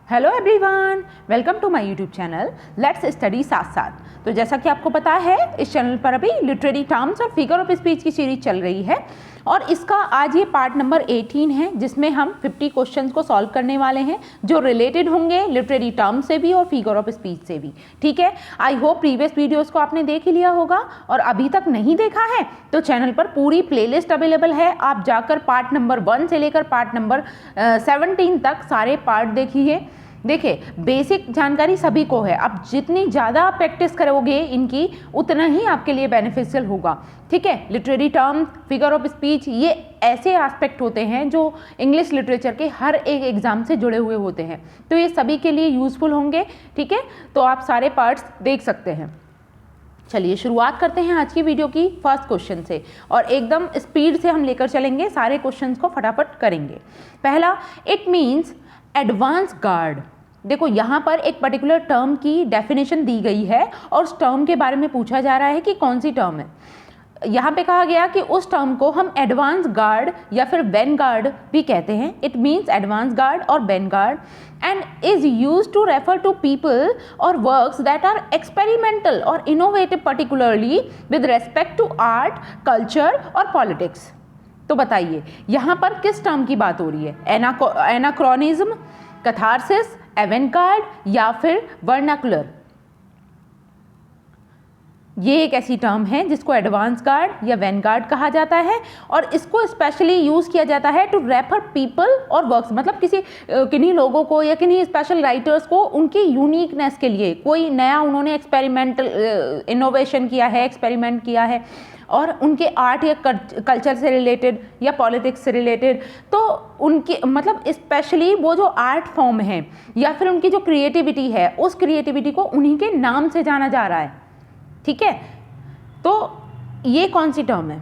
Hello everyone, welcome to my YouTube channel let's study साथ साथ। तो जैसा कि आपको पता है, इस चैनल पर अभी लिटरेरी टर्म्स और फिगर ऑफ स्पीच की सीरीज चल रही है और इसका आज ये पार्ट नंबर 18 है, जिसमें हम 50 क्वेश्चंस को सॉल्व करने वाले हैं जो रिलेटेड होंगे लिटरेरी टर्म्स से भी और फिगर ऑफ स्पीच से भी। ठीक है, आई होप प्रीवियस वीडियोस को आपने देख ही लिया होगा और अभी तक नहीं देखा है तो चैनल पर पूरी प्लेलिस्ट अवेलेबल है। आप जाकर पार्ट नंबर 1 से लेकर पार्ट नंबर 17 तक सारे पार्ट देखिए। देखिए, बेसिक जानकारी सभी को है, अब जितनी ज़्यादा आप प्रैक्टिस करोगे इनकी उतना ही आपके लिए बेनिफिशियल होगा। ठीक है, literary term, figure of speech, ये ऐसे एस्पेक्ट होते हैं जो इंग्लिश लिटरेचर के हर एक एग्जाम से जुड़े हुए होते हैं, तो ये सभी के लिए यूज़फुल होंगे। ठीक है, तो आप सारे पार्ट्स देख सकते हैं। चलिए शुरुआत करते हैं आज की वीडियो की फर्स्ट क्वेश्चन से और एकदम स्पीड से हम लेकर चलेंगे, सारे क्वेश्चंस को फटाफट करेंगे। पहला, इट मीन्स एडवांस गार्ड। देखो, यहाँ पर एक पर्टिकुलर टर्म की डेफिनेशन दी गई है और उस टर्म के बारे में पूछा जा रहा है कि कौन सी टर्म है। यहाँ पे कहा गया कि उस टर्म को हम एडवांस गार्ड या फिर वैनगार्ड भी कहते हैं। इट मीन्स एडवांस गार्ड और vanguard and is use to refer to people और वर्क्स दैट आर एक्सपेरिमेंटल और innovative, particularly with respect to art, culture और पॉलिटिक्स। तो बताइए यहाँ पर किस टर्म की बात हो रही है? एनाक्रोनिज्म, कैथारसिस, एवेंगार्ड या फिर वर्नाकुलर। ये एक ऐसी टर्म है जिसको एडवांस गार्ड या वैनगार्ड कहा जाता है और इसको स्पेशली यूज किया जाता है टू रेफर पीपल और वर्क्स, मतलब किन्हीं लोगों को या किन्हीं स्पेशल राइटर्स को उनकी यूनिकनेस के लिए, कोई नया उन्होंने एक्सपेरिमेंटल इनोवेशन किया है, एक्सपेरिमेंट किया है और उनके आर्ट या कल्चर से रिलेटेड या पॉलिटिक्स से रिलेटेड, तो उनकी मतलब स्पेशली वो जो आर्ट फॉर्म है या फिर उनकी जो क्रिएटिविटी है, उस क्रिएटिविटी को उन्हीं के नाम से जाना जा रहा है। ठीक है, तो ये कौन सी टर्म है?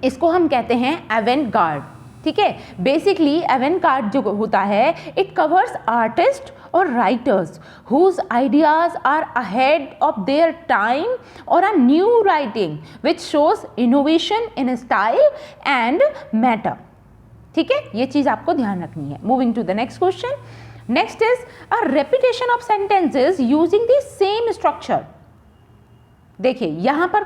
इसको हम कहते हैं एवेंगार्ड। ठीक है, बेसिकली एवेंगार्ड जो होता है, इट कवर्स आर्टिस्ट और writers whose ideas are ahead of their time or a new writing which shows innovation in style and matter. ठीक है, ये चीज आपको ध्यान रखनी है। Moving to the next question. Next is a repetition of sentences using the same structure. देखिए यहाँ पर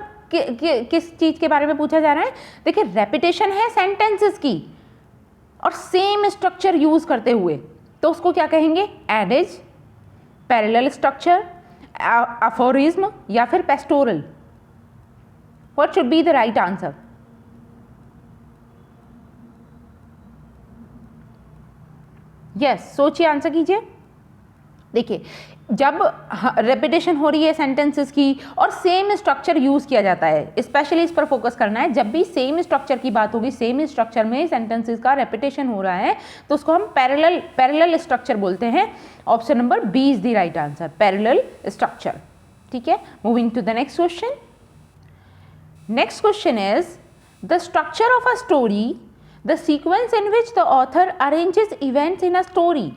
किस चीज के बारे में पूछा जा रहा है? देखिए, रेपिटेशन है सेंटेंसेस की और सेम स्ट्रक्चर यूज करते हुए, तो उसको क्या कहेंगे? एडेज, पैरेलल स्ट्रक्चर, अफोरिज्म या फिर pastoral. What should be the right answer? Yes, सोचिए, आंसर कीजिए। देखिए, जब रेपिटेशन हो रही है सेंटेंसेस की और सेम स्ट्रक्चर यूज किया जाता है, स्पेशली इस पर फोकस करना है। जब भी सेम स्ट्रक्चर की बात होगी, सेम स्ट्रक्चर में सेंटेंसेस का रेपिटेशन हो रहा है, तो उसको हम पैरेलल स्ट्रक्चर बोलते हैं। Option number B is the right answer, parallel structure. ठीक है, moving to the next question. Next question is the structure of a story, the sequence in which the author arranges events in a story.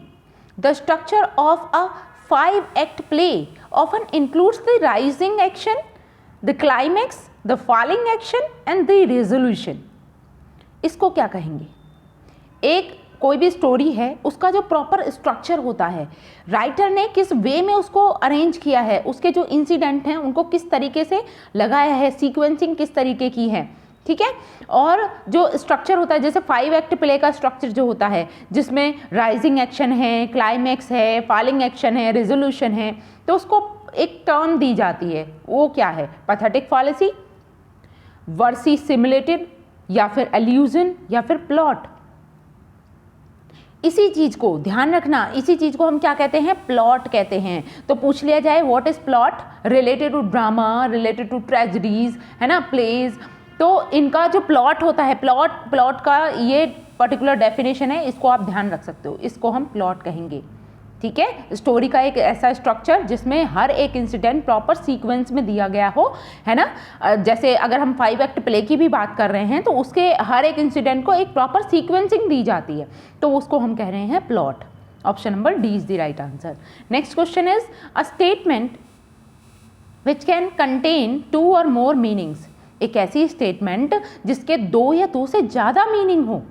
The structure of a 5-act play often includes the rising action, the climax, the falling action and the resolution. इसको क्या कहेंगे? एक कोई भी story है, उसका जो proper structure होता है, राइटर ने किस वे में उसको अरेंज किया है, उसके जो इंसिडेंट हैं उनको किस तरीके से लगाया है, सीक्वेंसिंग किस तरीके की है। ठीक है, और जो स्ट्रक्चर होता है, जैसे 5-act प्ले का स्ट्रक्चर जो होता है, जिसमें राइजिंग एक्शन है, क्लाइमैक्स है, फॉलिंग एक्शन है, रेजोल्यूशन है, तो उसको एक टर्म दी जाती है। वो क्या है? पैथेटिक फॉलेसी, वर्सी सिमुलेटेड या फिर एल्यूजन या फिर प्लॉट। इसी चीज को ध्यान रखना, इसी चीज को हम क्या कहते हैं? प्लॉट कहते हैं। तो पूछ लिया जाए what is plot? Related to drama, related to tragedies, है ना, प्लेज। तो इनका जो प्लॉट होता है, प्लॉट का ये पर्टिकुलर डेफिनेशन है, इसको आप ध्यान रख सकते हो, इसको हम प्लॉट कहेंगे। ठीक है, स्टोरी का एक ऐसा स्ट्रक्चर जिसमें हर एक इंसिडेंट प्रॉपर सीक्वेंस में दिया गया हो, है ना। जैसे अगर हम 5-act प्ले की भी बात कर रहे हैं तो उसके हर एक इंसिडेंट को एक प्रॉपर सीक्वेंसिंग दी जाती है, तो उसको हम कह रहे हैं plot. Option number D is the right answer. Next question is a statement which can contain 2 और मोर मीनिंग्स। एक ऐसी स्टेटमेंट जिसके 2 या 2 से ज़्यादा मीनिंग हो,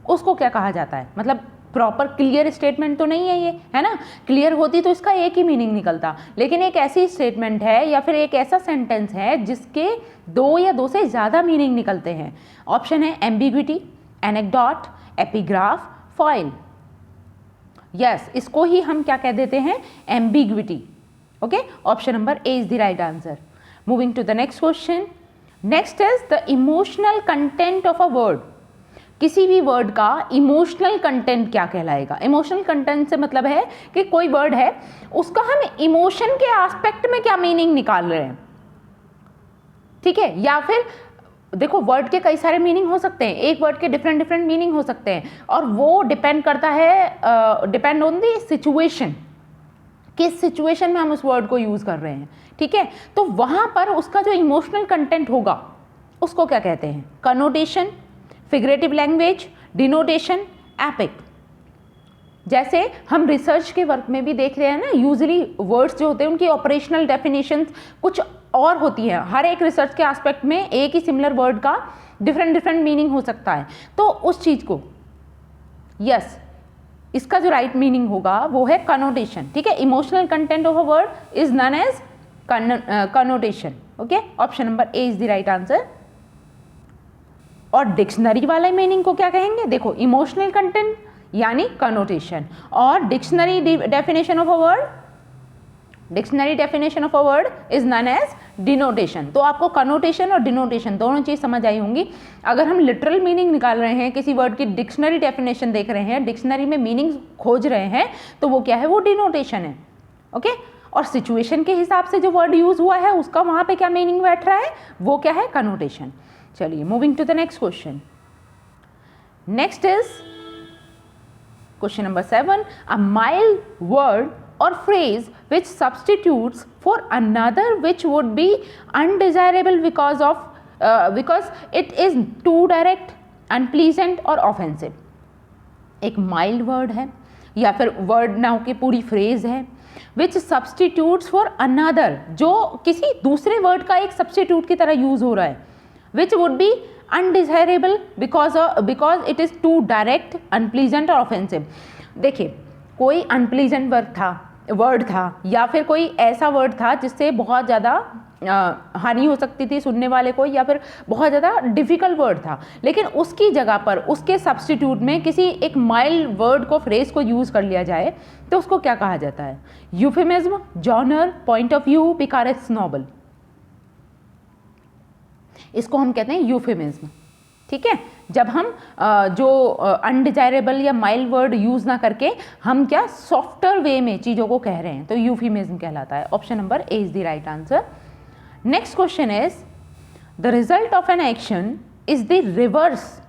उसको क्या कहा जाता है? मतलब प्रॉपर क्लियर स्टेटमेंट तो नहीं है ये, है ना। क्लियर होती तो इसका एक ही मीनिंग निकलता, लेकिन एक ऐसी स्टेटमेंट है या फिर एक ऐसा सेंटेंस है जिसके दो या दो से ज़्यादा मीनिंग निकलते हैं। ऑप्शन है ambiguity, anecdote, epigraph, foil. Yes, इसको ही हम क्या कह देते हैं, ambiguity. Okay, option number A is the right answer. Moving to the next question. Next is the emotional content of a word. किसी भी वर्ड का इमोशनल कंटेंट क्या कहलाएगा। इमोशनल कंटेंट से मतलब है कि कोई वर्ड है उसका हम इमोशन के एस्पेक्ट में क्या मीनिंग निकाल रहे हैं, ठीक है। या फिर देखो, वर्ड के कई सारे मीनिंग हो सकते हैं, एक वर्ड के डिफरेंट डिफरेंट मीनिंग हो सकते हैं, और वो डिपेंड करता है, डिपेंड ऑन दी सिचुएशन, किस सिचुएशन में हम उस वर्ड को यूज कर रहे हैं, ठीक है। तो वहां पर उसका जो इमोशनल कंटेंट होगा उसको क्या कहते हैं, connotation, figurative language, denotation, epic. जैसे हम रिसर्च के वर्क में भी देख रहे हैं ना, यूजुअली वर्ड्स जो होते हैं उनकी ऑपरेशनल डेफिनेशंस कुछ और होती है। हर एक रिसर्च के एस्पेक्ट में एक ही सिमिलर वर्ड का डिफरेंट डिफरेंट मीनिंग हो सकता है। तो उस चीज़ को, यस, इसका जो राइट मीनिंग होगा वो है कनोटेशन, ठीक है। Emotional content of a word is known as connotation. Okay, option number A is the right answer. और डिक्शनरी वाले मीनिंग को क्या कहेंगे, देखो, इमोशनल कंटेंट यानी कनोटेशन, और dictionary definition of a word, dictionary definition of a word is known as denotation. तो आपको कनोटेशन और डिनोटेशन दोनों चीज समझ आई होंगी। अगर हम लिटरल मीनिंग निकाल रहे हैं, किसी वर्ड की डिक्शनरी डेफिनेशन देख रहे हैं, डिक्शनरी में मीनिंग खोज रहे हैं, तो वो क्या है, वो डिनोटेशन है। ओके, और सिचुएशन के हिसाब से जो वर्ड यूज हुआ है उसका वहां पे क्या मीनिंग बैठ रहा है, वो क्या है, कनोटेशन। चलिए, moving to the next question. Next is question number 7। A mild word or phrase which substitutes for another which would be undesirable because it is too direct, unpleasant or offensive। एक mild word है या फिर word ना होके पूरी phrase है, which substitutes for another, जो किसी दूसरे word का एक substitute की तरह use हो रहा है, which would be undesirable because it is too direct, unpleasant or offensive। देखिए, कोई अनप्लीजेंट वर्ड था या फिर कोई ऐसा वर्ड था जिससे बहुत ज़्यादा हानि हो सकती थी सुनने वाले को, या फिर बहुत ज़्यादा डिफ़िकल्ट वर्ड था, लेकिन उसकी जगह पर उसके सब्स्टिट्यूट में किसी एक माइल्ड वर्ड को, फ्रेज को यूज़ कर लिया जाए तो उसको क्या कहा जाता है, euphemism, genre, point of view, picaresque novel. इसको हम कहते हैं यूफेमिज्म, ठीक है। जब हम जो अनडिजायरेबल या माइल्ड वर्ड यूज ना करके हम क्या सॉफ्टर वे में चीज़ों को कह रहे हैं, तो यूफेमिज्म कहलाता है। Option number A is the right answer. Next question is the result of an action is the reverse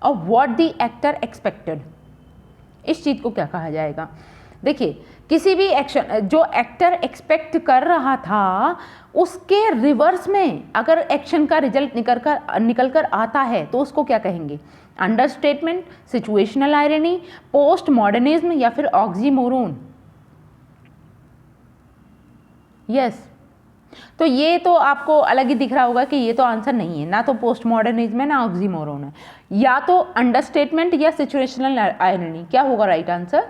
of what the actor expected. इस चीज़ को क्या कहा जाएगा, देखिए, किसी भी एक्शन जो एक्टर एक्सपेक्ट कर रहा था उसके रिवर्स में अगर एक्शन का रिजल्ट निकल कर आता है तो उसको क्या कहेंगे, understatement, situational irony, post modernism या फिर ऑक्सीमोरोन। यस, तो ये तो आपको अलग ही दिख रहा होगा कि ये तो आंसर नहीं है, ना तो पोस्ट मॉडर्निज्म है ना ऑक्सीमोरोन है, या तो अंडरस्टेटमेंट या सिचुएशनल आयरनी। क्या होगा राइट आंसर,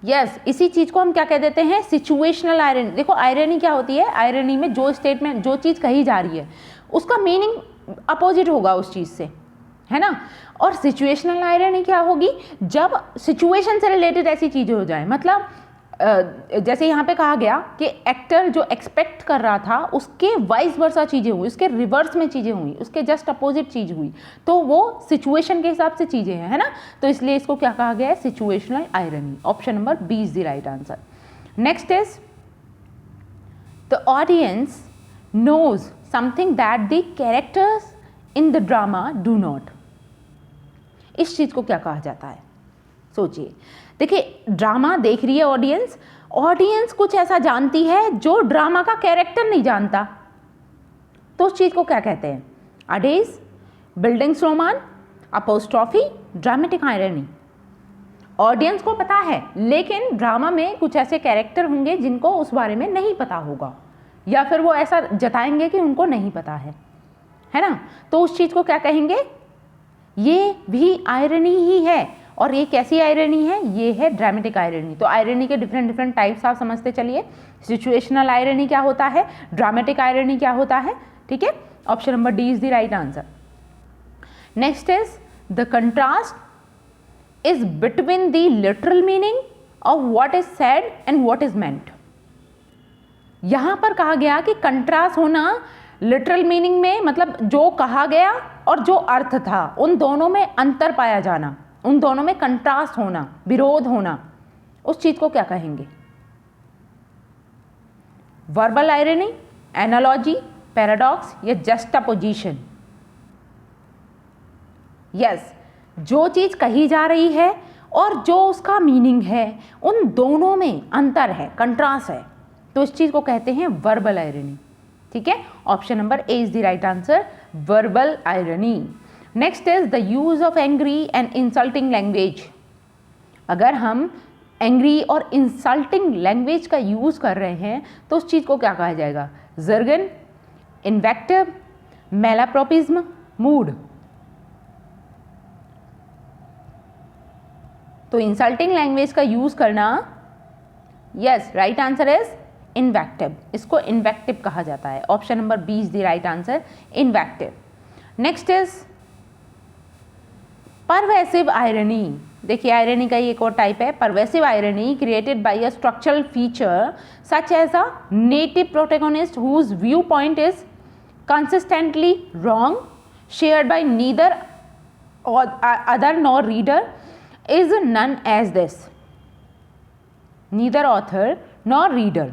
यस, इसी चीज़ को हम क्या कह देते हैं, सिचुएशनल आयरनी। देखो, आयरनी क्या होती है, आयरनी में जो स्टेटमेंट, जो चीज़ कही जा रही है उसका मीनिंग अपोजिट होगा उस चीज़ से, है ना। और सिचुएशनल आयरनी क्या होगी, जब सिचुएशन से रिलेटेड ऐसी चीज़ें हो जाए, मतलब जैसे यहाँ पे कहा गया कि एक्टर जो एक्सपेक्ट कर रहा था उसके वाइस वर्सा चीज़ें हुई, उसके रिवर्स में चीज़ें हुई, उसके जस्ट अपोजिट चीज़ हुई, तो वो सिचुएशन के हिसाब से चीज़ें हैं, है ना। तो इसलिए इसको क्या कहा गया है, situational irony. Option number B is the right answer. Next is the audience knows something that the characters in the drama do not. इस चीज़ को क्या कहा जाता है, सोचिए। देखिए, ड्रामा देख रही है ऑडियंस, ऑडियंस कुछ ऐसा जानती है जो ड्रामा का कैरेक्टर नहीं जानता, तो उस चीज़ को क्या कहते हैं, adage, bildungsroman, apostrophe, dramatic irony. Audience को पता है लेकिन ड्रामा में कुछ ऐसे कैरेक्टर होंगे जिनको उस बारे में नहीं पता होगा, या फिर वो ऐसा जताएंगे कि उनको नहीं पता है ना। तो उस चीज़ को क्या कहेंगे, ये भी आयरनी ही है। और ये कैसी आयरनी है, ये है ड्रामेटिक आयरनी। तो आयरनी के डिफरेंट टाइप्स आप समझते चलिए। सिचुएशनल आयरनी क्या होता है, ड्रामेटिक आयरनी क्या होता है, ठीक है। Option number D is the right answer. Next is the contrast is between the literal meaning of what is said and what is meant. यहां पर कहा गया कि कंट्रास्ट होना लिटरल मीनिंग में, मतलब जो कहा गया और जो अर्थ था उन दोनों में अंतर पाया जाना, उन दोनों में कंट्रास्ट होना, विरोध होना, उस चीज को क्या कहेंगे? वर्बल आयरनी, एनालॉजी, पैराडॉक्स या जस्टापोजिशन। यस, जो चीज कही जा रही है और जो उसका मीनिंग है उन दोनों में अंतर है, कंट्रास्ट है, तो इस चीज को कहते हैं वर्बल आयरनी, ठीक है। Option number A is the right answer, verbal irony. Next is the use of angry and insulting language. अगर हम एंग्री और इंसल्टिंग लैंग्वेज का यूज कर रहे हैं तो उस चीज को क्या कहा जाएगा? Jargon, invective, malapropism, mood. तो इंसल्टिंग लैंग्वेज का यूज करना, yes, right answer is invective. इसको इन्वेक्टिव कहा जाता है। Option number B is the right answer, invective. Next is pervasive irony. देखिए आयरनी का ही एक और टाइप है, pervasive irony created by a structural feature such as a native protagonist whose view point is consistently wrong, shared by neither other nor reader is none as this. Neither author nor reader.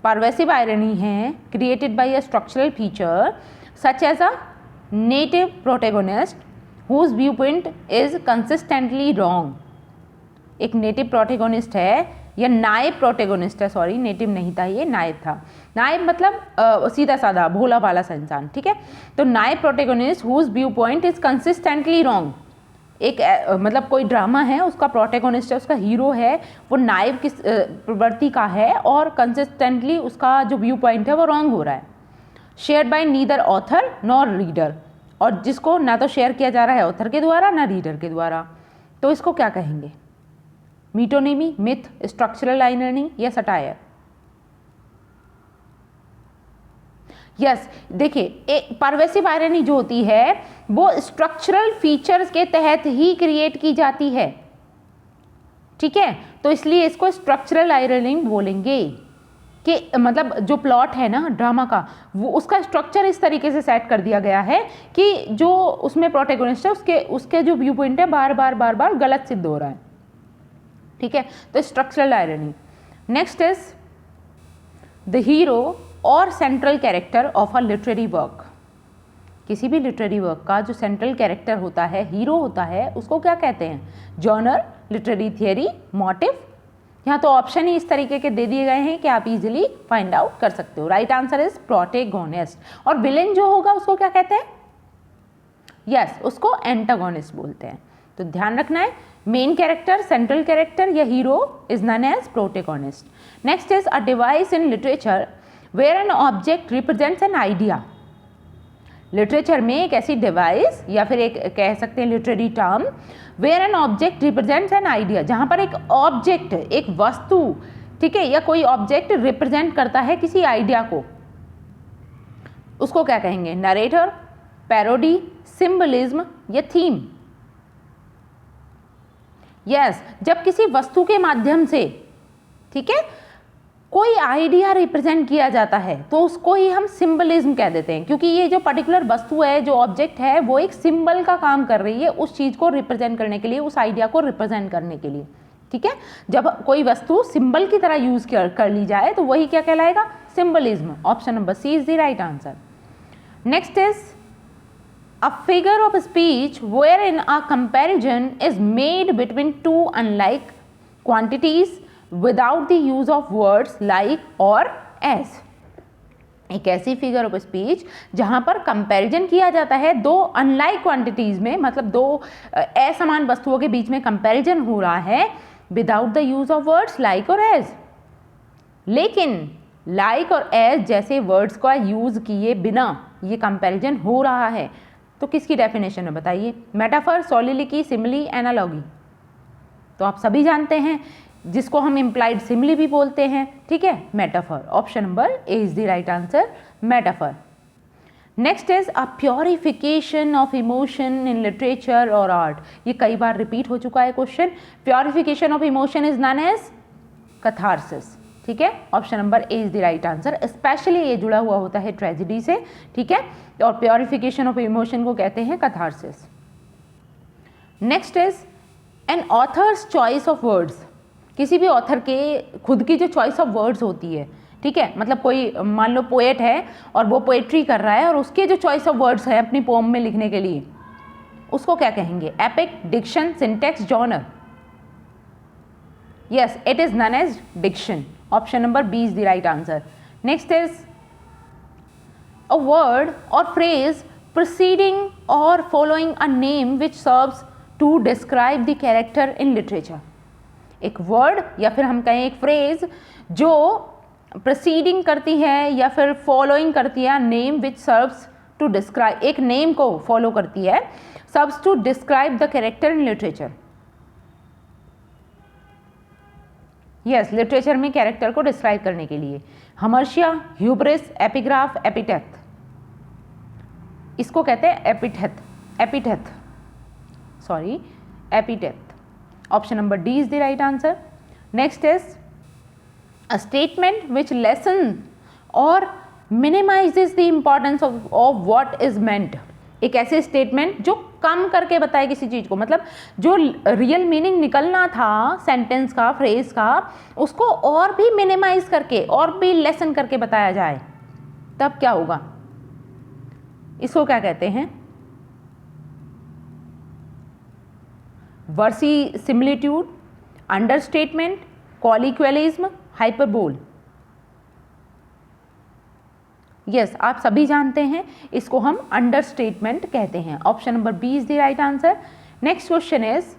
Pervasive irony है created by a structural feature such as a native protagonist whose viewpoint is consistently wrong. एक native protagonist है या नायब protagonist है, sorry native नहीं था, ये नायब था। नायब मतलब सीधा साधा भोला भाला सा इंसान, ठीक है। तो naive protagonist whose view point is consistently wrong. एक मतलब कोई ड्रामा है, उसका प्रोटैगनिस्ट है, उसका हीरो है, वो नायब किस प्रवृत्ति का है और कंसिस्टेंटली उसका जो व्यू पॉइंट है वो रॉन्ग हो रहा है। Share by neither author nor reader, और जिसको ना तो शेयर किया जा रहा है ऑथर के द्वारा ना रीडर के द्वारा, तो इसको क्या कहेंगे? मीटोनिमी, मिथ, स्ट्रक्चरल आयरनी या सटायर? यस, देखिए परवेसिव आयरनी जो होती है वो स्ट्रक्चरल फीचर्स के तहत ही क्रिएट की जाती है, ठीक है। तो इसलिए इसको स्ट्रक्चरल आयरनी बोलेंगे कि मतलब जो प्लॉट है ना ड्रामा का, वो उसका स्ट्रक्चर इस तरीके से सेट कर दिया गया है कि जो उसमें प्रोटैगनिस्ट है उसके जो व्यू पॉइंट है बार बार गलत सिद्ध हो रहा है, ठीक है। तो structural irony. Next is the hero और central character of a literary work. किसी भी लिटरेरी वर्क का जो सेंट्रल कैरेक्टर होता है, हीरो होता है, उसको क्या कहते हैं? Genre, literary theory, motive. यहाँ तो ऑप्शन ही इस तरीके के दे दिए गए हैं कि आप इजीली फाइंड आउट कर सकते हो। Right answer is protagonist. और विलेन जो होगा उसको क्या कहते हैं? यस, उसको एंटागोनिस्ट बोलते हैं। तो ध्यान रखना है, मेन कैरेक्टर, सेंट्रल कैरेक्टर या hero is known as protagonist. Next is a device in literature where an object represents an idea. Literature में एक ऐसी डिवाइस या फिर एक कह सकते हैं literary term, where an object represents an idea, जहां पर एक ऑब्जेक्ट, एक वस्तु, ठीक है, या कोई ऑब्जेक्ट रिप्रेजेंट करता है किसी आइडिया को, उसको क्या कहेंगे? नरेटर, पैरोडी, सिंबलिज्म या थीम? यस, जब किसी वस्तु के माध्यम से, ठीक है, कोई आइडिया रिप्रेजेंट किया जाता है तो उसको ही हम सिंबलिज्म कह देते हैं, क्योंकि ये जो पर्टिकुलर वस्तु है, जो ऑब्जेक्ट है, वो एक सिंबल का काम कर रही है उस चीज को रिप्रेजेंट करने के लिए, उस आइडिया को रिप्रेजेंट करने के लिए, ठीक है। जब कोई वस्तु सिंबल की तरह यूज कर ली जाए तो वही क्या कहलाएगा? Symbolism. Option number C is the right answer. Next is a figure of speech wherein a comparison is made between two unlike quantities without the use of words like or as। एक ऐसी figure of speech जहां पर comparison किया जाता है दो unlike quantities में, मतलब दो असमान वस्तुओं के बीच में कंपैरिजन हो रहा है without the use of words like और एज। लेकिन लाइक और एज जैसे वर्ड्स का यूज किए बिना ये कंपैरिजन हो रहा है, तो किसकी डेफिनेशन है बताइए? Metaphor, soliloquy, simile, analogy. तो आप सभी जानते हैं जिसको हम इम्प्लाइड सिमिली भी बोलते हैं, ठीक है, metaphor. Option number A is the right answer, metaphor. Next is a purification of emotion in literature और आर्ट। ये कई बार रिपीट हो चुका है question. Purification of emotion is known as catharsis, ठीक है। Option number A is the right answer. Specially ये जुड़ा हुआ होता है ट्रेजेडी से, ठीक है, और प्योरिफिकेशन ऑफ इमोशन को कहते हैं catharsis. Next is N authors choice of words. किसी भी ऑथर के खुद की जो चॉइस ऑफ वर्ड्स होती है, ठीक है, मतलब कोई मान लो पोएट है और वो पोएट्री कर रहा है और उसके जो चॉइस ऑफ वर्ड्स है अपनी पोम में लिखने के लिए, उसको क्या कहेंगे? Epic, diction, syntax, genre. Yes, it is known as diction. Option number B is the right answer. Next is a word और phrase preceding or following a name which serves to describe the character in literature। एक word या फिर हम कहें एक phrase जो proceeding करती है या फिर फॉलोइंग करती है name which serves to describe, एक नेम को फॉलो करती है, serves to describe the character in literature. Yes, literature में कैरेक्टर को डिस्क्राइब करने के लिए। Hamartia, hubris, epigraph, epithet. इसको कहते हैं epithet, epithet, sorry, epithet. Option number D is the right answer. Next is a statement which lessens or minimizes the importance of what is meant। एक ऐसे statement जो कम करके बताए किसी चीज़ को, मतलब जो रियल मीनिंग निकलना था सेंटेंस का, फ्रेज का, उसको और भी मिनिमाइज करके और भी लेसन करके बताया जाए, तब क्या होगा? इसको क्या कहते हैं? Verse similitude, understatement, colloquialism, hyperbole. Yes, आप सभी जानते हैं इसको हम अंडरस्टेटमेंट कहते हैं। Option number B is the right answer. Next question is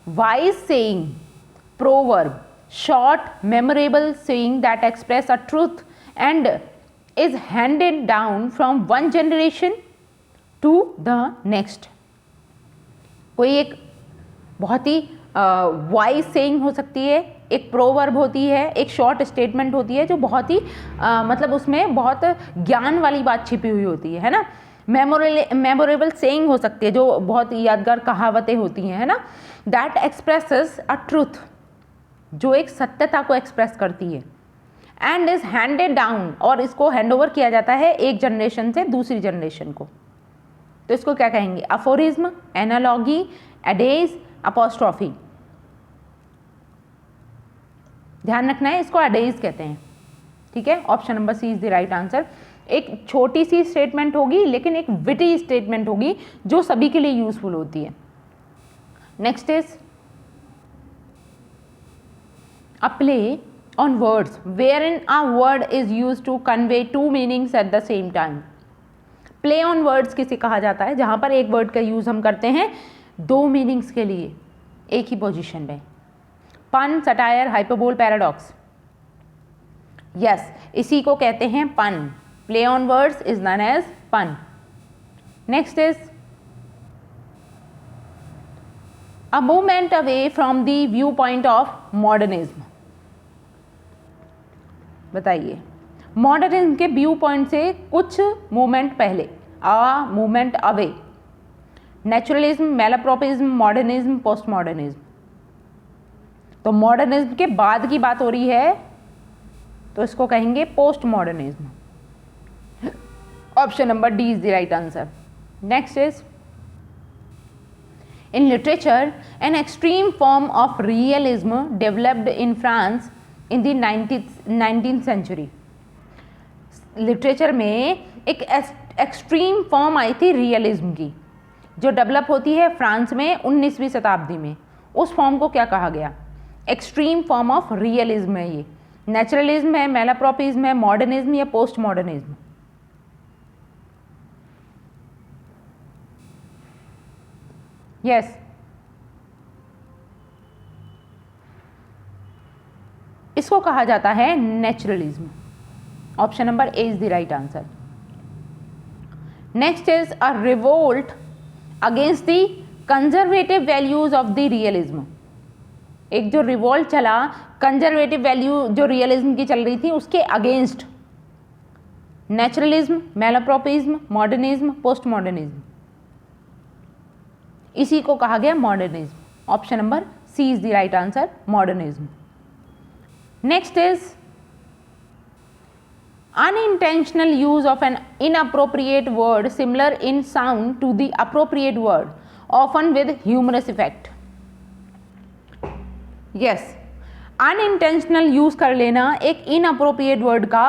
wise saying, proverb, short memorable saying that express a truth and is handed down from one generation to the next. कोई एक बहुत ही wise saying हो सकती है, एक proverb होती है, एक शॉर्ट स्टेटमेंट होती है जो बहुत ही मतलब उसमें बहुत ज्ञान वाली बात छिपी हुई होती है ना। मेमोरेबल सेइंग हो सकती है जो बहुत यादगार कहावतें होती हैं, है ना। दैट एक्सप्रेसेस अ ट्रूथ, जो एक सत्यता को एक्सप्रेस करती है, एंड इज हैंडेड डाउन, और इसको हैंड ओवर किया जाता है एक जनरेशन से दूसरी जनरेशन को। तो इसको क्या कहेंगे? Aphorism, analogy, adage, apostrophe. ध्यान रखना है, इसको एडेज कहते हैं, ठीक है। Option number C is the right answer. एक छोटी सी स्टेटमेंट होगी लेकिन एक विटी स्टेटमेंट होगी जो सभी के लिए यूजफुल होती है। Next is a play on words where in a word is use to convey two meanings at the same time. Play on words किसे कहा जाता है? जहां पर एक वर्ड का यूज हम करते हैं दो मीनिंग्स के लिए एक ही पोजीशन में। पन, सटायर, हाइपरबोल, पैराडॉक्स। यस, इसी को कहते हैं pun. Play on words is known as pun. Next is a movement away from the view point of modernism. बताइए, मॉडर्निज्म के व्यू पॉइंट से कुछ मूवमेंट पहले, a movement away. Naturalism, malapropism, modernism, post modernism. तो modernism के बाद की बात हो रही है तो इसको कहेंगे post modernism. Option number D is the right answer. Next is in literature an extreme form of realism developed in France in the 19th century. Literature में एक एक्सट्रीम फॉर्म आई थी रियलिज्म की जो डेवलप होती है France में 19वीं शताब्दी में। उस फॉर्म को क्या कहा गया? एक्सट्रीम फॉर्म ऑफ रियलिज्म है ये। नेचुरलिज्म है, मैलाप्रोपिज्म है, मॉडर्निज्म या पोस्ट मॉडर्निज्म। यस, इसको कहा जाता है naturalism. Option number A is the right answer. Next is a revolt against the conservative values of the realism. एक जो रिवोल्ट चला कंजर्वेटिव वैल्यू जो रियलिज्म की चल रही थी उसके against, naturalism, malapropism, modernism, post modernism, इसी को कहा गया modernism. Option number C is the right answer, modernism. Next is unintentional use of an inappropriate word similar in sound to the appropriate word, often with humorous effect. Yes, unintentional use कर लेना एक inappropriate word का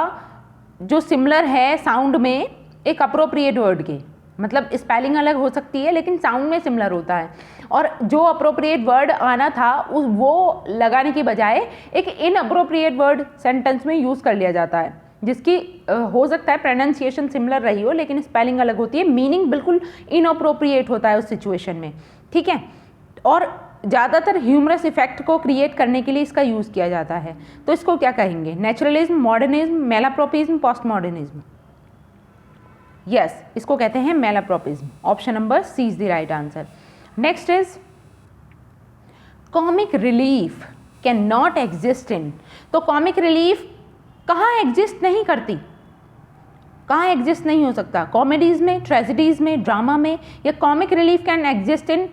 जो similar है sound में एक appropriate word के, मतलब स्पेलिंग अलग हो सकती है लेकिन साउंड में सिमिलर होता है, और जो अप्रोप्रिएट वर्ड आना था वो लगाने की बजाय एक इनअप्रोप्रिएट वर्ड सेंटेंस में यूज़ कर लिया जाता है, जिसकी हो सकता है प्रोनाउंसिएशन सिमिलर रही हो लेकिन स्पेलिंग अलग होती है, मीनिंग बिल्कुल इनअप्रोप्रिएट होता है उस सिचुएशन में, ठीक है। और ज़्यादातर ह्यूमरस इफेक्ट को क्रिएट करने के लिए इसका यूज़ किया जाता है। तो इसको क्या कहेंगे? Naturalism, modernism, malapropism, post modernism. Yes, इसको कहते हैं malapropism. Option number C is the right answer. Next is comic relief can not exist in. तो कॉमिक रिलीफ कहाँ एग्जिस्ट नहीं करती, कहाँ एग्जिस्ट नहीं हो सकता? कॉमेडीज में, ट्रेजेडीज में, ड्रामा में, या comic relief can exist in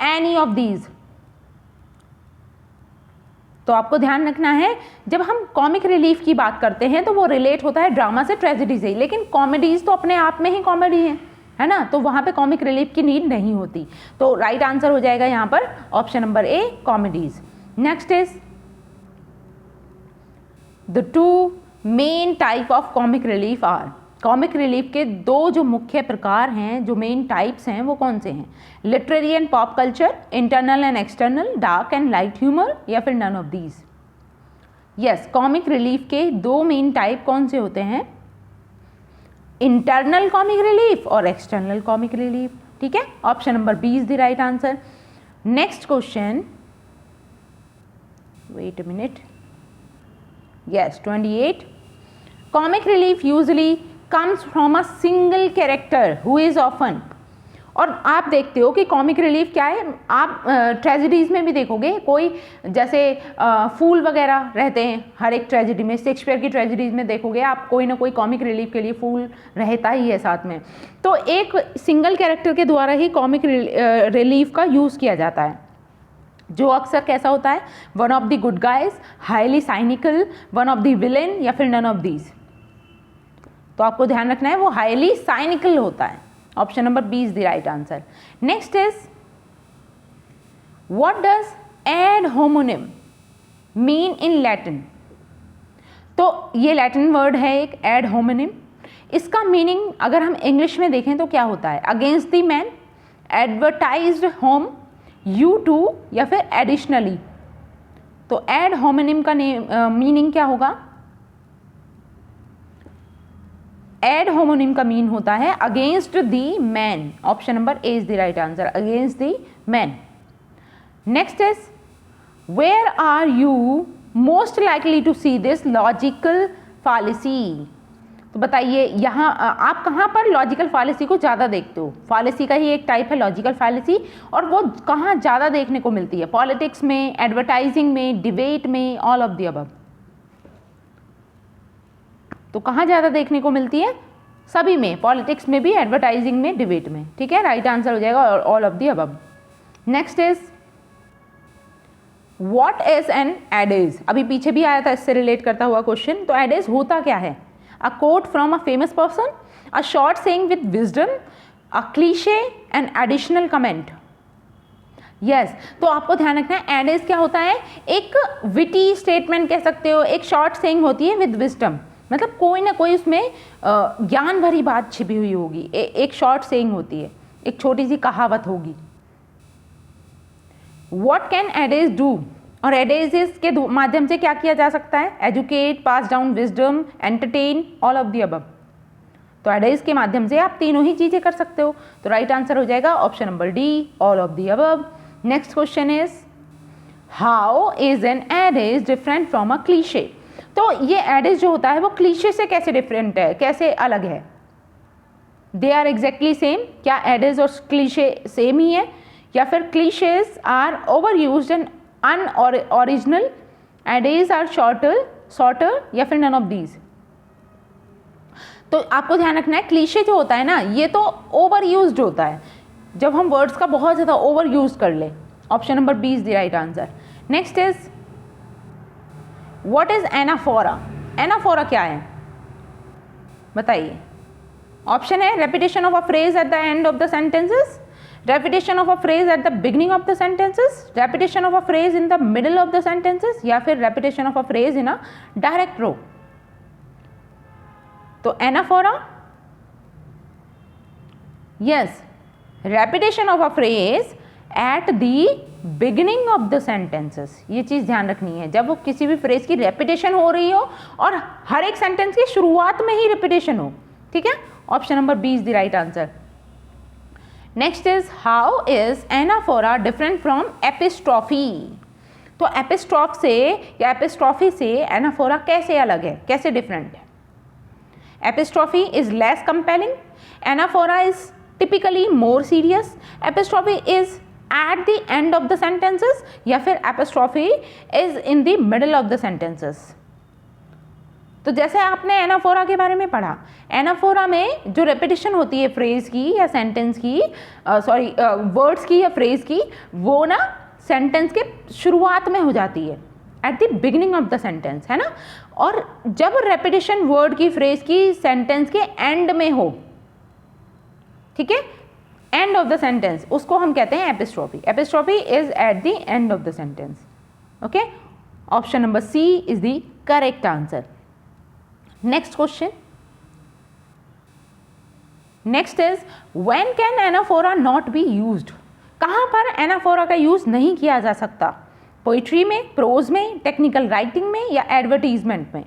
any of these. तो आपको ध्यान रखना है जब हम कॉमिक रिलीफ की बात करते हैं तो वो रिलेट होता है ड्रामा से, ट्रेजेडी से, लेकिन कॉमेडीज तो अपने आप में ही कॉमेडी है ना, तो वहाँ पे कॉमिक रिलीफ की नीड नहीं होती। तो राइट आंसर हो जाएगा यहाँ पर option number A, comedies. Next is the two main type of comic relief are. Comic relief के दो जो मुख्य प्रकार हैं, जो मेन टाइप्स हैं, वो कौन से हैं? Literary and pop culture, internal and external, dark and light humour, या फिर none of these. Yes, comic relief के दो मेन टाइप कौन से होते हैं? इंटरनल कॉमिक रिलीफ और एक्सटर्नल कॉमिक रिलीफ, ठीक है। Option number B is the right answer. Next question, wait a minute, yes 28। Comic relief usually comes from a single character who is often. और आप देखते हो कि कॉमिक रिलीफ क्या है, आप ट्रेजेडीज़ में भी देखोगे, कोई जैसे फूल वगैरह रहते हैं हर एक ट्रेजेडी में, शेक्सपियर की ट्रेजेडीज़ में देखोगे आप कोई ना कोई कॉमिक रिलीफ के लिए फूल रहता ही है साथ में। तो एक सिंगल कैरेक्टर के द्वारा ही कॉमिक रिलीफ का यूज़ किया जाता है, जो अक्सर कैसा होता है? One of the good guys, highly cynical, one of the villain, या फिर नन ऑफ दीज। तो आपको ध्यान रखना है वो हाईली साइनिकल होता है। Option number B is the right answer. Next is what does ad hominem mean in Latin. तो ये लैटिन वर्ड है एक, एड होमोनिम। इसका मीनिंग अगर हम इंग्लिश में देखें तो क्या होता है? Against the man, advertised home, you too, या फिर एडिशनली। तो एड होमोनिम का मीनिंग क्या होगा? एड होमोनिम का मीन होता है against the man. Option number A is the right answer, against the man. Next is where are you most likely to see this logical fallacy. तो बताइए यहाँ आप कहाँ पर लॉजिकल फैलेसी को ज़्यादा देखते हो? फैलेसी का ही एक टाइप है लॉजिकल फैलेसी, और वो कहाँ ज़्यादा देखने को मिलती है? पॉलिटिक्स में, एडवर्टाइजिंग में, डिबेट में, ऑल ऑफ द अबव। तो कहाँ ज़्यादा देखने को मिलती है? सभी में, पॉलिटिक्स में भी, एडवर्टाइजिंग में, डिबेट में, ठीक है। राइट आंसर हो जाएगा all of the above. Next is what is an adage. अभी पीछे भी आया था इससे रिलेट करता हुआ क्वेश्चन। तो एडेज होता क्या है? A quote from a famous person, a short saying with wisdom, a cliche, an additional comment. Yes, तो आपको ध्यान रखना है एडेज क्या होता है? एक विटी स्टेटमेंट कह सकते हो, एक शॉर्ट सेइंग होती है विद विजडम, मतलब कोई ना कोई उसमें ज्ञान भरी बात छिपी हुई होगी। एक शॉर्ट सेइंग होती है, एक छोटी सी कहावत होगी। What can adage do? और एडेजेस के माध्यम से क्या किया जा सकता है? Educate, pass down wisdom, entertain, all of the above. तो एडेज के माध्यम से आप तीनों ही चीज़ें कर सकते हो। तो राइट आंसर हो जाएगा option number D, all of the above. Next question is how is an adage different from a cliche. तो ये एडेज जो होता है वो क्लीशे से कैसे डिफरेंट है, कैसे अलग है? दे आर एग्जैक्टली सेम, क्या एडेज और क्लीशे सेम ही है, या फिर cliches are over used and unoriginal, adage are shorter या फिर नन ऑफ दीज। तो आपको ध्यान रखना है क्लीशे जो होता है ना ये तो ओवर यूज्ड होता है, जब हम वर्ड्स का बहुत ज़्यादा ओवर यूज कर ले। Option number B is the right answer. Next is what is anaphora. Anaphora क्या है बताइए। ऑप्शन है repetition of a phrase at the end of the sentences, repetition of a phrase at the beginning of the sentences, repetition of a phrase in the middle of the sentences, या फिर repetition of a phrase in a direct row. तो anaphora, yes, repetition of a phrase at the beginning of the sentences. ये चीज ध्यान रखनी है, जब वो किसी भी फ्रेज की रेपिटेशन हो रही हो और हर एक सेंटेंस की शुरुआत में ही रेपिटेशन हो। ठीक है, option number B is the right answer. Next is how is anaphora different from epistrophe. तो एपिस्ट्रॉफ से या एपिस्ट्रॉफी से एनाफोरा कैसे अलग है, कैसे डिफरेंट है। Epistrophe is less compelling, anaphora is typically more serious, epistrophe is at the end of the sentences, या फिर epistrophe is in the middle of the sentences. तो जैसे आपने एनाफोरा के बारे में पढ़ा, एनाफोरा में जो रेपिटेशन होती है फ्रेज की या सेंटेंस की, वर्ड्स की या फ्रेज की, वो ना सेंटेंस के शुरुआत में हो जाती है, at the beginning of the sentence, है ना। और जब रेपिटेशन वर्ड की फ्रेज की सेंटेंस के एंड में हो, ठीक है, एंड ऑफ द सेंटेंस, उसको हम कहते हैं epistrophe. Epistrophe is at the end of the sentence. Okay, option number C is the correct answer. Next question, next is when can anaphora not be used. कहां पर anaphora का use नहीं किया जा सकता, पोइट्री में, प्रोज में, technical writing में, या एडवर्टीजमेंट में।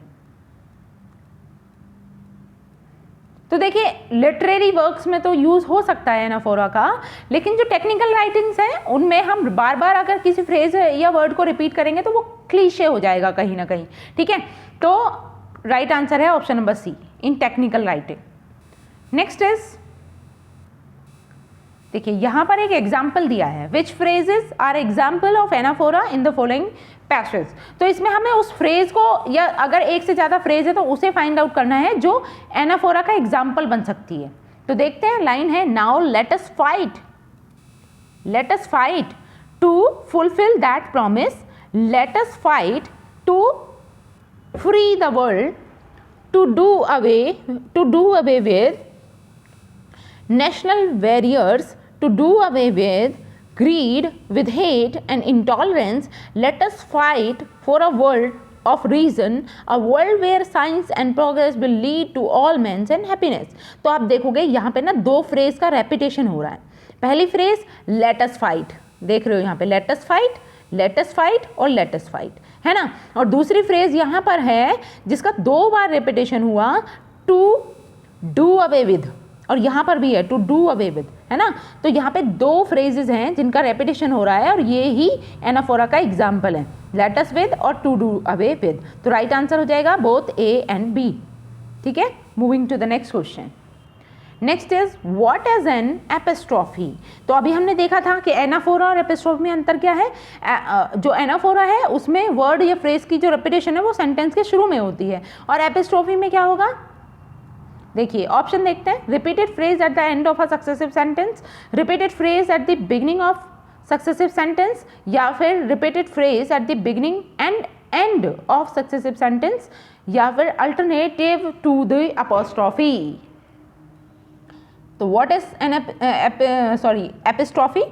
तो देखिए लिटरेरी वर्क्स में तो यूज हो सकता है एनाफोरा का, लेकिन जो टेक्निकल राइटिंग्स हैं उनमें हम बार बार अगर किसी फ्रेज या वर्ड को रिपीट करेंगे तो वो क्लीशे हो जाएगा कहीं ना कहीं। ठीक है, तो राइट आंसर है option number C, in technical writing. Next is, देखिए यहां पर एक एग्जाम्पल दिया है, which phrases are example of anaphora in the following passage. तो इसमें हमें उस फ्रेज को, या अगर एक से ज्यादा फ्रेज है तो उसे फाइंड आउट करना है जो एनाफोरा का एग्जाम्पल बन सकती है। तो देखते हैं, लाइन है, now let us fight to fulfil that promise, let us fight to free the world, to do away with national barriers, to do away with greed, with hate and intolerance. Let us fight for a world of reason, a world where science and progress will lead to all men's and happiness. तो आप देखोगे यहाँ पे ना दो phrase का repetition हो रहा है। पहली फ्रेज let us fight, देख रहे हो यहाँ पे let us fight और let us fight, है ना। और दूसरी फ्रेज यहाँ पर है जिसका दो बार रेपिटेशन हुआ, to do away with, और यहाँ पर भी है टू डू अवे विद, है ना। तो यहाँ पे दो फ्रेजेस हैं जिनका रेपिटेशन हो रहा है और ये ही एनाफोरा का एग्जाम्पल है, लेट अस विद और टू डू अवे विद। तो राइट आंसर हो जाएगा बोथ ए एंड बी। ठीक है, moving to the next question. Next is what is an epistrophe. तो अभी हमने देखा था कि एनाफोरा और एपिस्ट्रॉफी में अंतर क्या है। जो एनाफोरा है उसमें वर्ड या फ्रेज की जो रेपिटेशन है वो सेंटेंस के शुरू में होती है, और एपिस्ट्रॉफी में क्या होगा, देखिए ऑप्शन देखते हैं, repeated phrase at the end of a successive sentence, repeated phrase at the beginning of successive sentence, या फिर repeated phrase at the beginning and end of successive sentence, या फिर अल्टरनेटिव टू द अपॉस्ट्रॉफी। तो what is an epistrophe.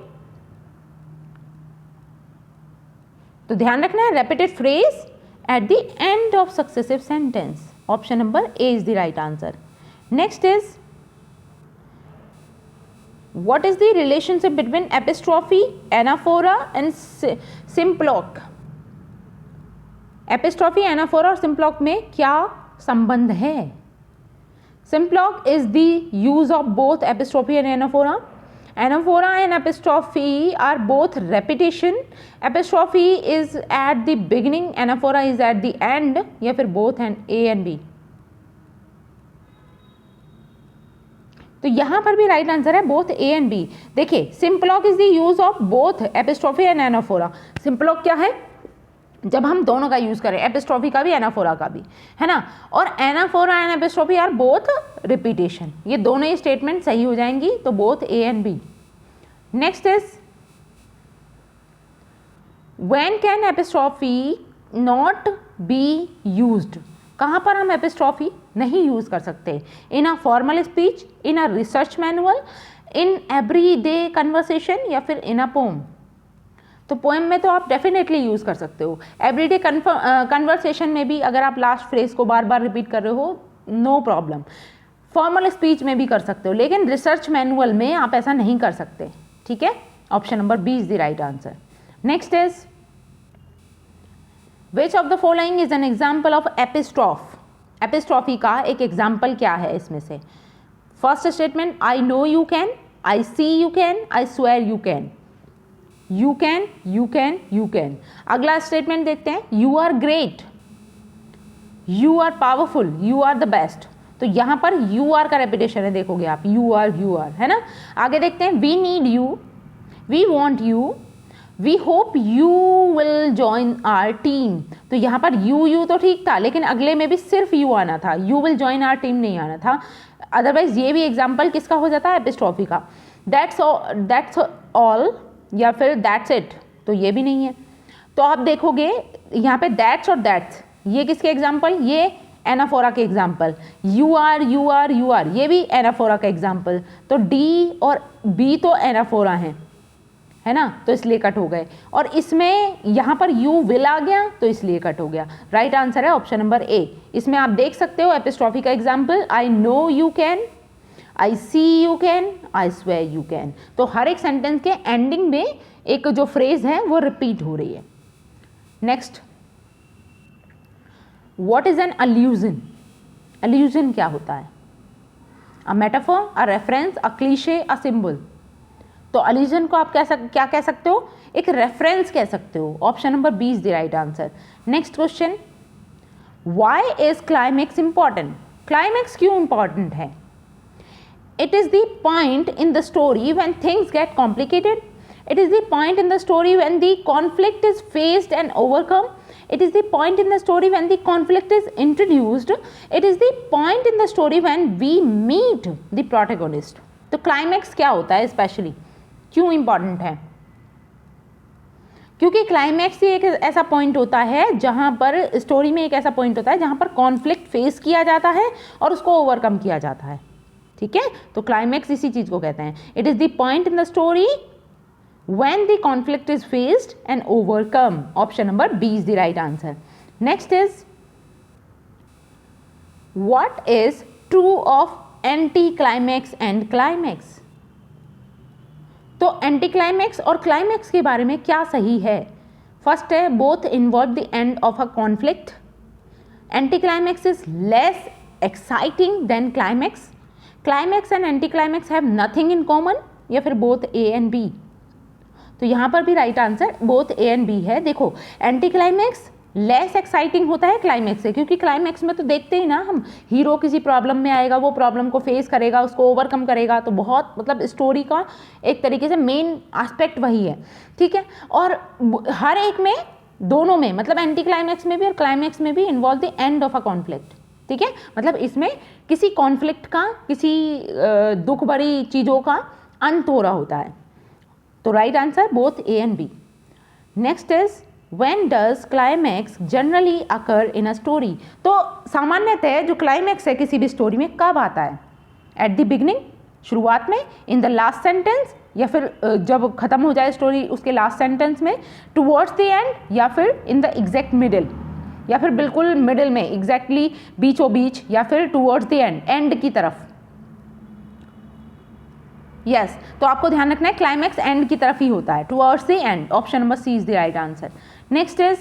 तो ध्यान रखना है repeated phrase at the end of successive sentence. Option number A is the right answer. Next is, what is the relationship between epistrophe, anaphora and symplock? Epistrophe, anaphora और symplock में क्या संबंध है? Symplock is the use of both epistrophe and anaphora. Anaphora and epistrophe are both repetition. Epistrophe is at the beginning, anaphora is at the end, या फिर both and A and B. तो यहाँ पर भी राइट आंसर है both A and B. देखिए symploce is the use of both epistrophe and anaphora. Symploce क्या है, जब हम दोनों का यूज करें, एपिस्ट्रोफी का भी एनाफोरा का भी, है ना। और anaphora and epistrophe are both repetition, ये दोनों ही स्टेटमेंट सही हो जाएंगी, तो both A and B. Next is when can epistrophe not be used. कहाँ पर हम एपिस्ट्रोफी नहीं यूज कर सकते? In a formal speech, in a research manual, in everyday conversation, या फिर इन अ पोम। तो पोएम में तो आप डेफिनेटली यूज़ कर सकते हो। एवरीडे कन्वर्सेशन में भी अगर आप लास्ट फ्रेज को बार बार रिपीट कर रहे हो, नो प्रॉब्लम। फॉर्मल स्पीच में भी कर सकते हो, लेकिन रिसर्च मैनुअल में आप ऐसा नहीं कर सकते, ठीक है। Option number B is the right answer. Next is which of the following is an example of epistrophe. Epistrophe का एक एग्जाम्पल क्या है इसमें से? First statement, I know you can, I see you can, I swear you can. You can, you can, you can. अगला statement देखते हैं, you are great, you are powerful, you are the best. तो यहां पर you are का repetition है, देखोगे आप, यू आर, है ना। आगे देखते हैं, we need you, we want you, we hope you will join our team. तो यहाँ पर यू तो ठीक था, लेकिन अगले में भी सिर्फ यू आना था, you will join our team नहीं आना था। अदरवाइज ये भी एग्जाम्पल किसका हो जाता है? एपिस्ट्रॉफी का। दैट्स ऑल या फिर दैट्स इट, तो ये भी नहीं है। तो आप देखोगे यहाँ पे दैट्स और दैट्स, ये किसके एग्जाम्पल? ये एनाफोरा के example. You are, you are, you are, ये भी एनाफोरा का एग्जाम्पल। तो डी और बी तो एनाफोरा हैं, है ना, तो इसलिए कट हो गए। और इसमें यहाँ पर यू विल आ गया, तो इसलिए कट हो गया। राइट आंसर है ऑप्शन नंबर ए। इसमें आप देख सकते हो एपिस्ट्रॉफी का example, I know you can, I see you can, I swear you can. तो हर एक सेंटेंस के एंडिंग में एक जो फ्रेज है वो रिपीट हो रही है। Next, what is N allusion. Allusion क्या होता है? A metaphor, a reference, a cliché, a symbol. तो अल्यूजन को आप क्या कह सकते हो? एक रेफरेंस कह सकते हो। Option number B is the right answer. Next question, why is climax important. Climax क्यों इंपॉर्टेंट है? It is the point in the story when things get complicated. It is the point in the story when the conflict is faced and overcome. It is the point in the story when the conflict is introduced. It is the point in the story when we meet the protagonist. तो climax क्या होता है specially, क्यों important है? क्योंकि climax ही एक ऐसा point होता है जहाँ पर स्टोरी में एक ऐसा पॉइंट होता है जहाँ पर कॉन्फ्लिक्ट फेस किया जाता है और उसको ओवरकम किया जाता है, ठीक है। तो क्लाइमैक्स इसी चीज को कहते हैं। It is the point in the story when the conflict is faced and overcome. Option number B is the right answer. Next is what is true of anti climax and climax. तो anti climax और climax के बारे में क्या सही है? First है, both involve the end of a conflict. Anti climax is less exciting than climax. Climax and anti climax have nothing in common, या फिर बोथ ए एंड बी। तो यहाँ पर भी right answer both A and B है। देखो, anti climax less exciting होता है क्लाइमैक्स से, क्योंकि क्लाइमैक्स में तो देखते ही ना हम, हीरो किसी प्रॉब्लम में आएगा, वो प्रॉब्लम को फेस करेगा, उसको ओवरकम करेगा। तो बहुत मतलब स्टोरी का एक तरीके से मेन एस्पेक्ट वही है, ठीक है। और हर एक में, दोनों में, मतलब एंटी क्लाइमैक्स में भी और क्लाइमैक्स में भी involve the end of a conflict, ठीक है। मतलब इसमें किसी कॉन्फ्लिक्ट का, किसी दुख भरी चीज़ों का अंत हो रहा होता है। तो right answer both A and B. Next is when does climax generally occur in a story. तो सामान्यतः जो क्लाइमैक्स है किसी भी स्टोरी में कब आता है? एट द बिगनिंग, शुरुआत में, इन द लास्ट सेंटेंस, या फिर जब खत्म हो जाए स्टोरी उसके लास्ट सेंटेंस में, टुवर्ड्स द एंड, या फिर इन द एग्जैक्ट मिडिल, या फिर बिल्कुल मिडिल में, एग्जैक्टली बीचों बीच, या फिर टुवर्ड्स द एंड, एंड की तरफ। यस, तो आपको ध्यान रखना है क्लाइमैक्स एंड की तरफ ही होता है, towards the end. Option number C is the right answer. Next is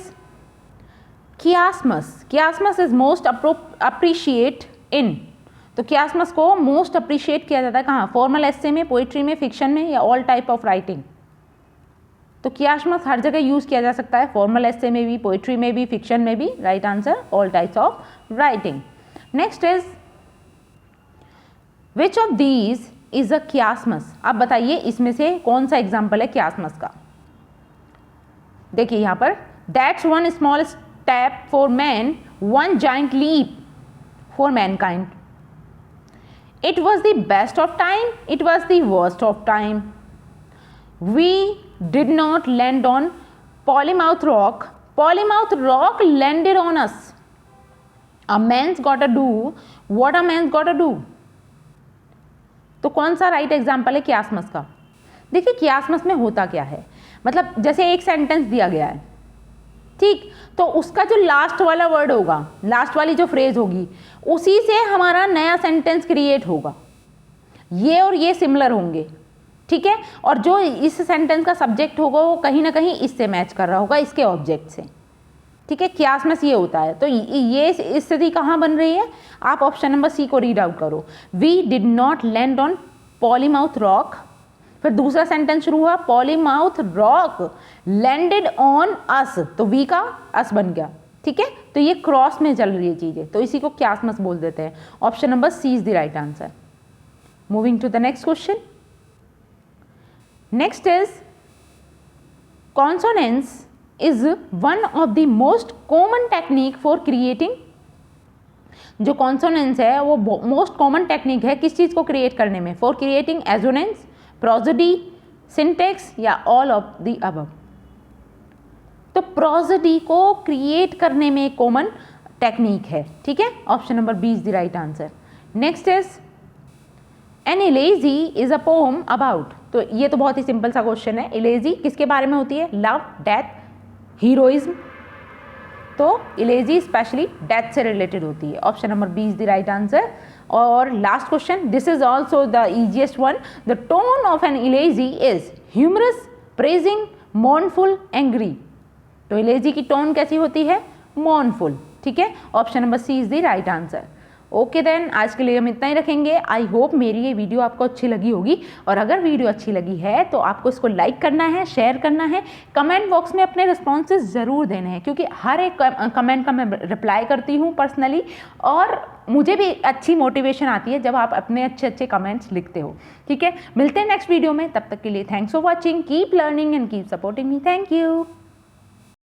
chiasmus. Chiasmus is most appreciate in. तो कियास्मस को मोस्ट अप्रिशिएट किया जाता है कहाँ? फॉर्मल एस्से में, पोइट्री में, फिक्शन में, या ऑल टाइप ऑफ राइटिंग। तो कियास्मस हर जगह यूज किया जा सकता है, फॉर्मल एस्से में भी, पोइट्री में भी, फिक्शन में भी। Right answer all types of writing. Next is which of these is a chiasmus. आप बताइए इसमें से कौन सा एग्जाम्पल है क्यासमस का। देखिए यहाँ पर, that's one small step for man, one giant leap for mankind. It was the best of time, it was the worst of time. We did not land on Polymouth Rock, Polymouth Rock landed on us. A man's gotta do what a man's gotta do. तो कौन सा right example है क्यासमस का। देखिए क्यासमस में होता क्या है, मतलब जैसे एक सेंटेंस दिया गया है, ठीक, तो उसका जो लास्ट वाला वर्ड होगा, लास्ट वाली जो फ्रेज होगी, उसी से हमारा नया सेंटेंस क्रिएट होगा। ये और ये सिमिलर होंगे, ठीक है, और जो इस सेंटेंस का सब्जेक्ट होगा वो कहीं ना कहीं इससे मैच कर रहा होगा, इसके ऑब्जेक्ट से, ठीक है। क्यासमस ये होता है। तो ये स्थिति कहाँ बन रही है, आप ऑप्शन नंबर सी को रीड आउट करो। We did not land on Plymouth Rock, फिर दूसरा सेंटेंस शुरू हुआ, Plymouth Rock landed on us, तो वी का अस बन गया, ठीक है। तो ये क्रॉस में चल रही है चीज़ें, तो इसी को क्यासमस बोल देते हैं। Option number C is the right answer. Moving to the next question. Next is consonance is one of the most common technique for creating। जो consonance है वो most common technique है किस चीज़ को create करने में, for creating assonance, prosody, syntax या all of the above। तो prosody को create करने में common technique है, ठीक है। Option number B is the right answer. Next is an elegy is a poem about. तो ये तो बहुत ही सिंपल सा क्वेश्चन है। इलेजी किसके बारे में होती है, लव, डेथ, हीरोइज्म। तो इलेजी स्पेशली डेथ से रिलेटेड होती है। Option number B is the right answer. और last question, this is also the easiest one. The tone of an elegy is humorous, praising, mournful, angry. तो elegy की tone कैसी होती है, mournful, ठीक है। Option number C is the right answer. Okay then, आज के लिए हम इतना ही रखेंगे। आई होप मेरी ये वीडियो आपको अच्छी लगी होगी, और अगर वीडियो अच्छी लगी है तो आपको इसको लाइक करना है, शेयर करना है, कमेंट बॉक्स में अपने रिस्पॉन्सेज ज़रूर देने हैं, क्योंकि हर एक कमेंट का मैं रिप्लाई करती हूँ पर्सनली, और मुझे भी अच्छी मोटिवेशन आती है जब आप अपने अच्छे अच्छे कमेंट्स लिखते हो, ठीक है। मिलते हैं नेक्स्ट वीडियो में, तब तक के लिए thanks for watching, keep learning and keep supporting me. Thank you.